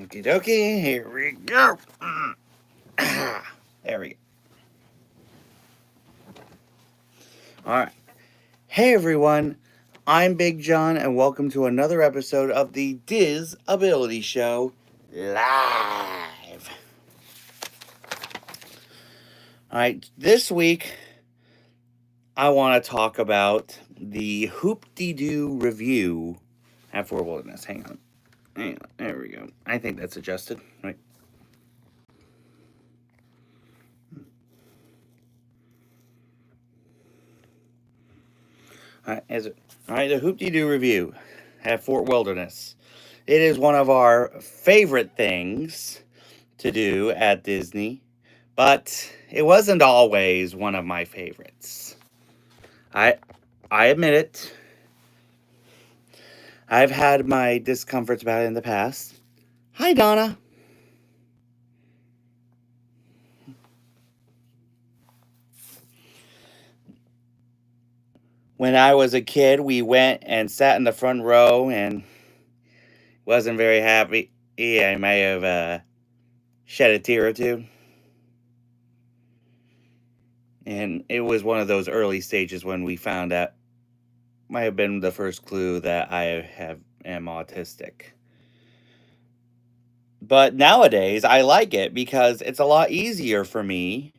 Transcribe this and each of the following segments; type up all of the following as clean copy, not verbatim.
Okie dokie, here we go. There we go. Alright. Hey everyone, I'm Big John, and welcome to another episode of the Diz Ability Show live. Alright, this week I want to talk about the Hoop-Dee-Doo review at Fort Wilderness. Hang on. There we go. I think that's adjusted. Right. All right, the Hoop-Dee-Doo review at Fort Wilderness. It is one of our favorite things to do at Disney, but it wasn't always one of my favorites. I admit it. I've had my discomforts about it in the past. Hi, Donna. When I was a kid, we went and sat in the front row and wasn't very happy. Yeah, I may have shed a tear or two. And it was one of those early stages when we found out, might have been the first clue that I am autistic. But nowadays, I like it because it's a lot easier for me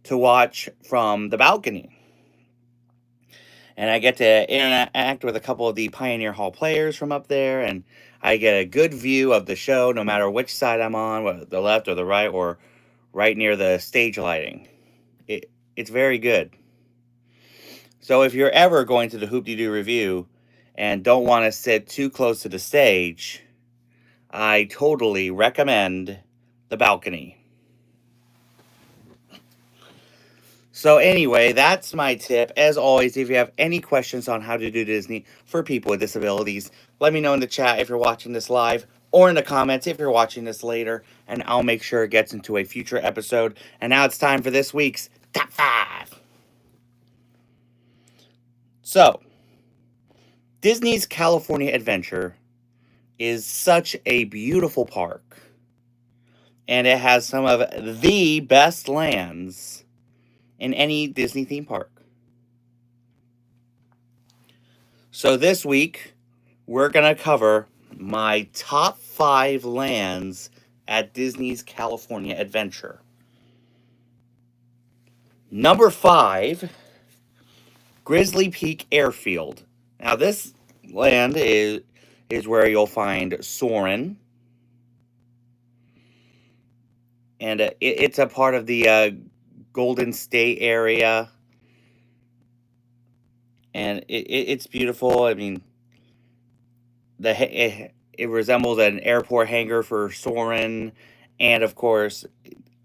to watch from the balcony. And I get to interact with a couple of the Pioneer Hall players from up there, and I get a good view of the show no matter which side I'm on, whether the left or the right, or right near the stage lighting. It's very good. So if you're ever going to the Hoop-Dee-Doo review and don't want to sit too close to the stage, I totally recommend the balcony. So anyway, that's my tip. As always, if you have any questions on how to do Disney for people with disabilities, let me know in the chat if you're watching this live, or in the comments if you're watching this later, and I'll make sure it gets into a future episode. And now it's time for this week's Top 5. So, Disney's California Adventure is such a beautiful park, and it has some of the best lands in any Disney theme park. So this week, we're going to cover my top 5 lands at Disney's California Adventure. Number 5, Grizzly Peak Airfield. Now this land is where you'll find Soarin'. And it's a part of the Golden State area. And it's beautiful. I mean, it resembles an airport hangar for Soarin'. And of course,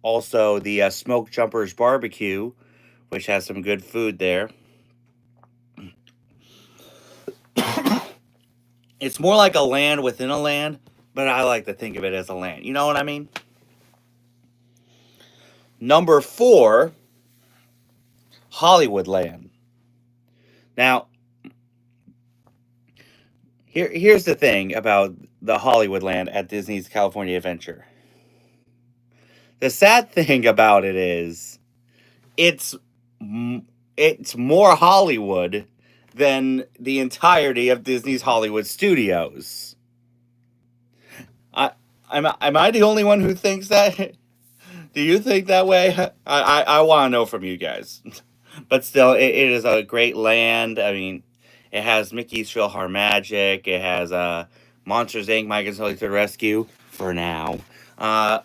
also the Smoke Jumpers Barbecue, which has some good food there. It's more like a land within a land, but I like to think of it as a land. You know what I mean? Number 4, Hollywoodland. Now, here's the thing about the Hollywoodland at Disney's California Adventure. The sad thing about it is, it's more Hollywood than the entirety of Disney's Hollywood Studios. Am I the only one who thinks that? Do you think that way? I want to know from you guys. But still, it is a great land. I mean, it has Mickey's PhilharMagic. It has Monsters, Inc., Mike and Sully to the Rescue, for now. And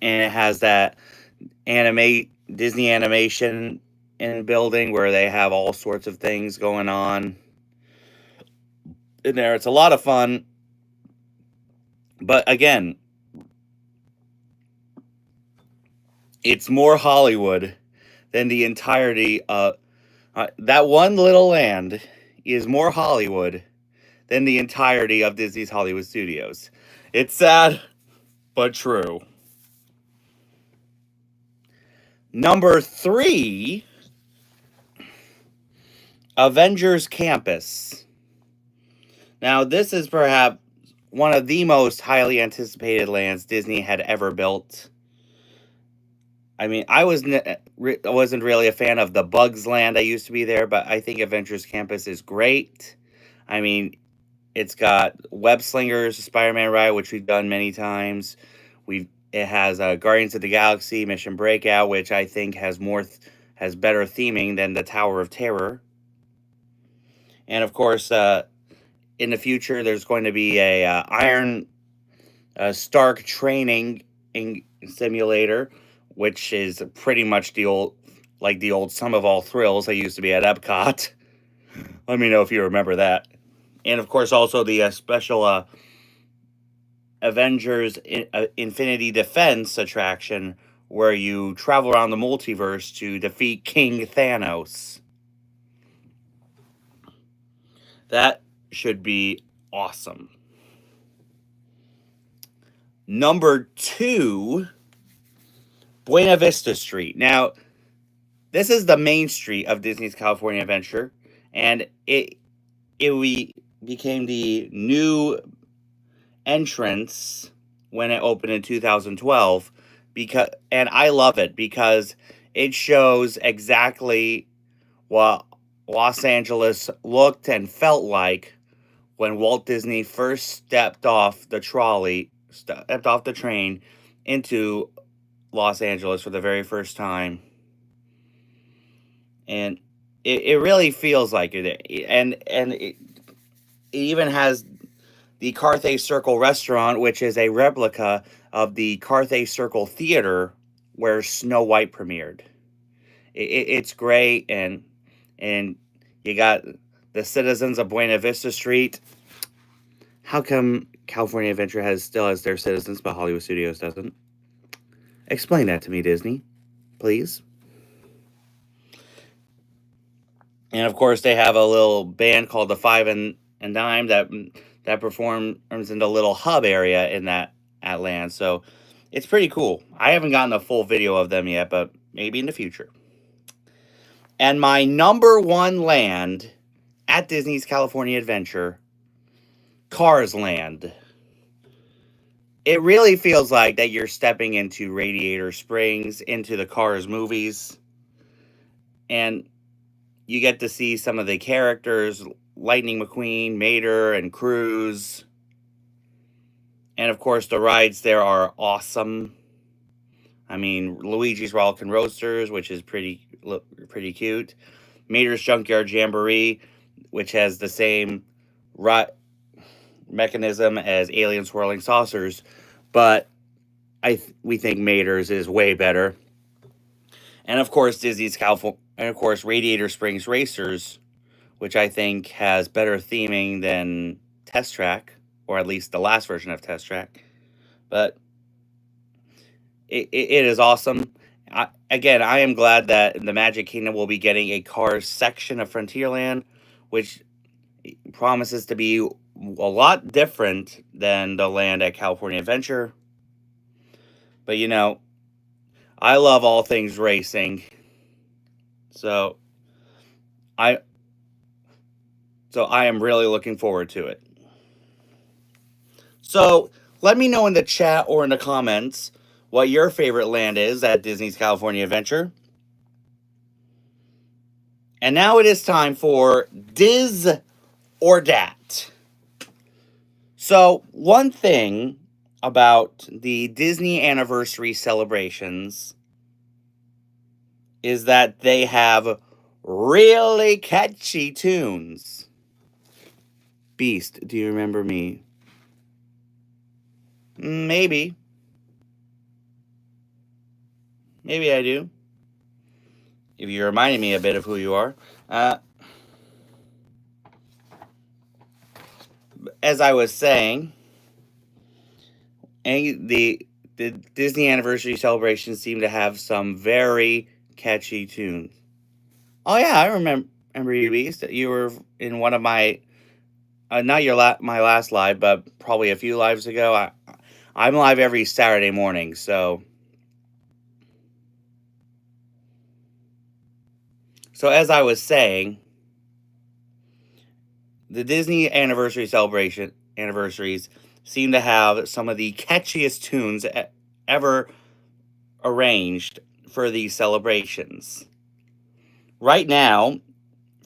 it has that Disney animation in building where they have all sorts of things going on in there. It's a lot of fun. But again, it's more Hollywood than the entirety of... that one little land is more Hollywood than the entirety of Disney's Hollywood Studios. It's sad, but true. Number 3, Avengers Campus. Now, this is perhaps one of the most highly anticipated lands Disney had ever built. I mean, wasn't really a fan of the Bugs Land that used to be there, but I think Adventures Campus is great. I mean, it's got Web Slingers, Spider-Man ride, which we've done many times. It has Guardians of the Galaxy, Mission Breakout, which I think has has better theming than the Tower of Terror. And of course, in the future, there's going to be a Iron Stark training simulator, which is pretty much the old Sum of All Thrills that used to be at Epcot. Let me know if you remember that. And of course, also the special Avengers Infinity Defense attraction, where you travel around the multiverse to defeat King Thanos. That should be awesome. Number 2, Buena Vista Street. Now, this is the main street of Disney's California Adventure, and it became the new entrance when it opened in 2012, and I love it because it shows exactly what Los Angeles looked and felt like when Walt Disney first stepped off the train into Los Angeles for the very first time. And it really feels like it. And it even has the Carthay Circle restaurant, which is a replica of the Carthay Circle Theater where Snow White premiered. It's great, and you got the citizens of Buena Vista Street. How come California Adventure still has their citizens, but Hollywood Studios doesn't? Explain that to me, Disney, please. And of course, they have a little band called the Five and Dime that performs in the little hub area in that land. So it's pretty cool. I haven't gotten a full video of them yet, but maybe in the future. And my number 1 land at Disney's California Adventure, Cars Land. It really feels like that you're stepping into Radiator Springs, into the Cars movies. And you get to see some of the characters, Lightning McQueen, Mater, and Cruz. And of course, the rides there are awesome. I mean, Luigi's Rollickin' Roadsters, which is pretty cute. Mater's Junkyard Jamboree, which has the same mechanism as Alien Swirling Saucers, but we think Mater's is way better. And of course, Disney's California, and of course, Radiator Springs Racers, which I think has better theming than Test Track, or at least the last version of Test Track. But it is awesome. I am glad that the Magic Kingdom will be getting a Cars section of Frontierland, which promises to be a lot different than the land at California Adventure. But you know, I love all things racing. So I am really looking forward to it. So let me know in the chat or in the comments what your favorite land is at Disney's California Adventure. And now it is time for Diz or Dat. So one thing about the Disney anniversary celebrations is that they have really catchy tunes. Beast, do you remember me? Maybe. Maybe I do. If you reminded me a bit of who you are. As I was saying, the Disney anniversary celebrations seem to have some very catchy tunes. Oh yeah, I remember you, Beast. You were in one of my, not my last live, but probably a few lives ago. I'm live every Saturday morning, so as I was saying, the Disney anniversaries seem to have some of the catchiest tunes ever arranged for these celebrations. Right now,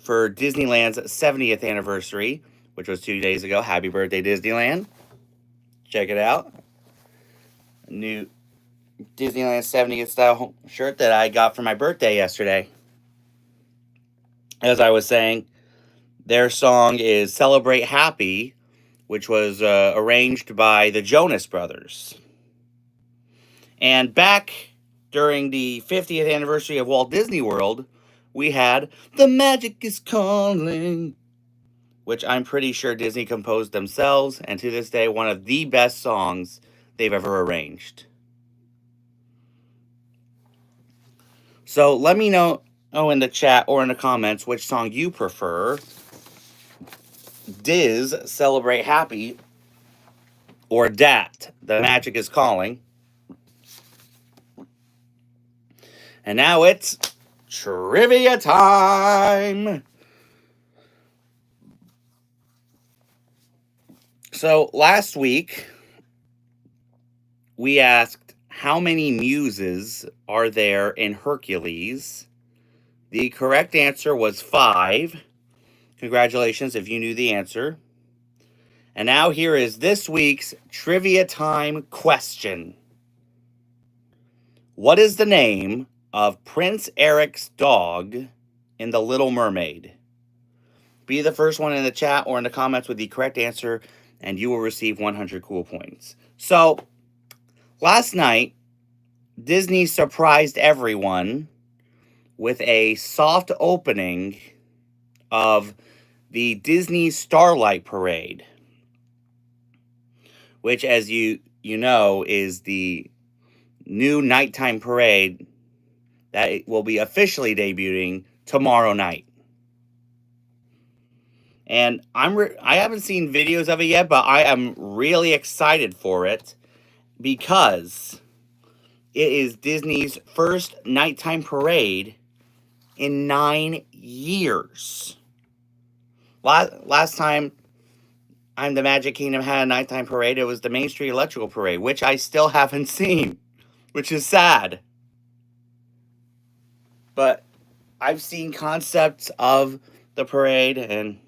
for Disneyland's 70th anniversary, which was 2 days ago, happy birthday, Disneyland. Check it out. New Disneyland 70th style shirt that I got for my birthday yesterday. As I was saying, their song is Celebrate Happy, which was arranged by the Jonas Brothers. And back during the 50th anniversary of Walt Disney World, we had The Magic is Calling, which I'm pretty sure Disney composed themselves, and to this day, one of the best songs they've ever arranged. So let me know in the chat or in the comments which song you prefer. Diz, Celebrate Happy, or Dat, The Magic is Calling. And now it's trivia time. So last week, we asked how many muses are there in Hercules. The correct answer was 5. Congratulations if you knew the answer. And now here is this week's trivia time question. What is the name of Prince Eric's dog in The Little Mermaid? Be the first one in the chat or in the comments with the correct answer, and you will receive 100 cool points. So, last night, Disney surprised everyone with a soft opening of the Disney Starlight Parade, which, as you know, is the new nighttime parade that will be officially debuting tomorrow night. And I haven't seen videos of it yet, but I am really excited for it because it is Disney's first nighttime parade in 9 years. Last time the Magic Kingdom had a nighttime parade, it was the Main Street Electrical Parade, which I still haven't seen, which is sad. But I've seen concepts of the parade, and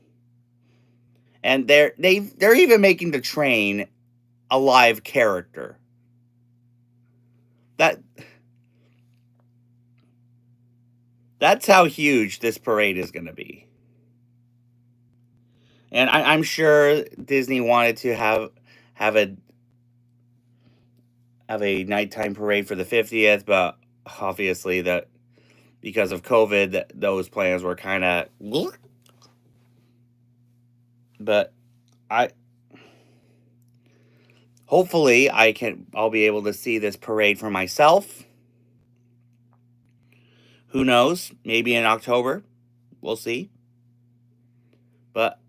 they're even making the train a live character. That's how huge this parade is going to be. And I'm sure Disney wanted to have a nighttime parade for the 50th, but obviously that because of COVID, those plans were kind of. But hopefully I'll be able to see this parade for myself. Who knows? Maybe in October. We'll see. But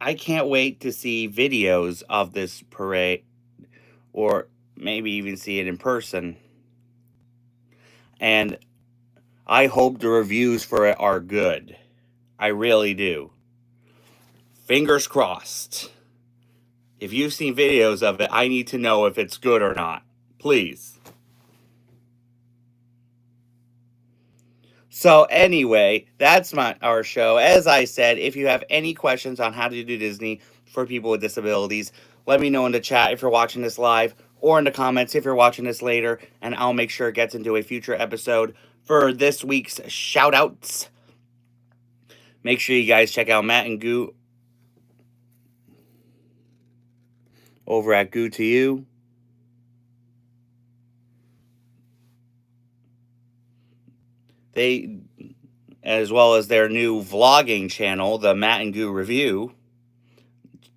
I can't wait to see videos of this parade, or maybe even see it in person. And I hope the reviews for it are good. I really do. Fingers crossed. If you've seen videos of it, I need to know if it's good or not. Please. So anyway, that's our show. As I said, if you have any questions on how to do Disney for people with disabilities, let me know in the chat if you're watching this live, or in the comments if you're watching this later, and I'll make sure it gets into a future episode for this week's shout-outs. Make sure you guys check out Matt and Goo over at Goo to You. They, as well as their new vlogging channel, the Matt and Goo Review.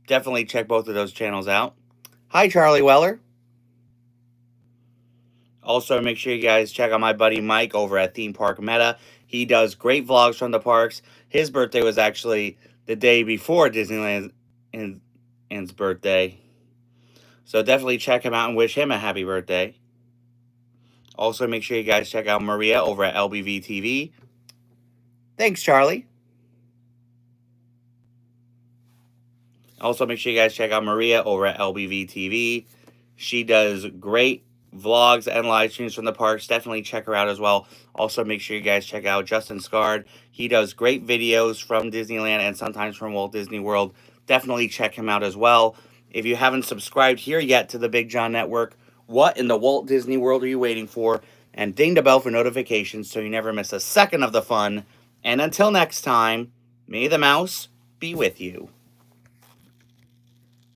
Definitely check both of those channels out. Hi, Charlie Weller. Also, make sure you guys check out my buddy Mike over at Theme Park Meta. He does great vlogs from the parks. His birthday was actually the day before Disneyland's birthday. So definitely check him out and wish him a happy birthday. Also, make sure you guys check out Maria over at LBV TV. Thanks, Charlie. Also, make sure you guys check out Maria over at LBV TV. She does great vlogs and live streams from the parks. Definitely check her out as well. Also, make sure you guys check out Justin Scard. He does great videos from Disneyland and sometimes from Walt Disney World. Definitely check him out as well. If you haven't subscribed here yet to the Big John Network, what in the Walt Disney World are you waiting for? And ding the bell for notifications so you never miss a second of the fun. And until next time, may the mouse be with you.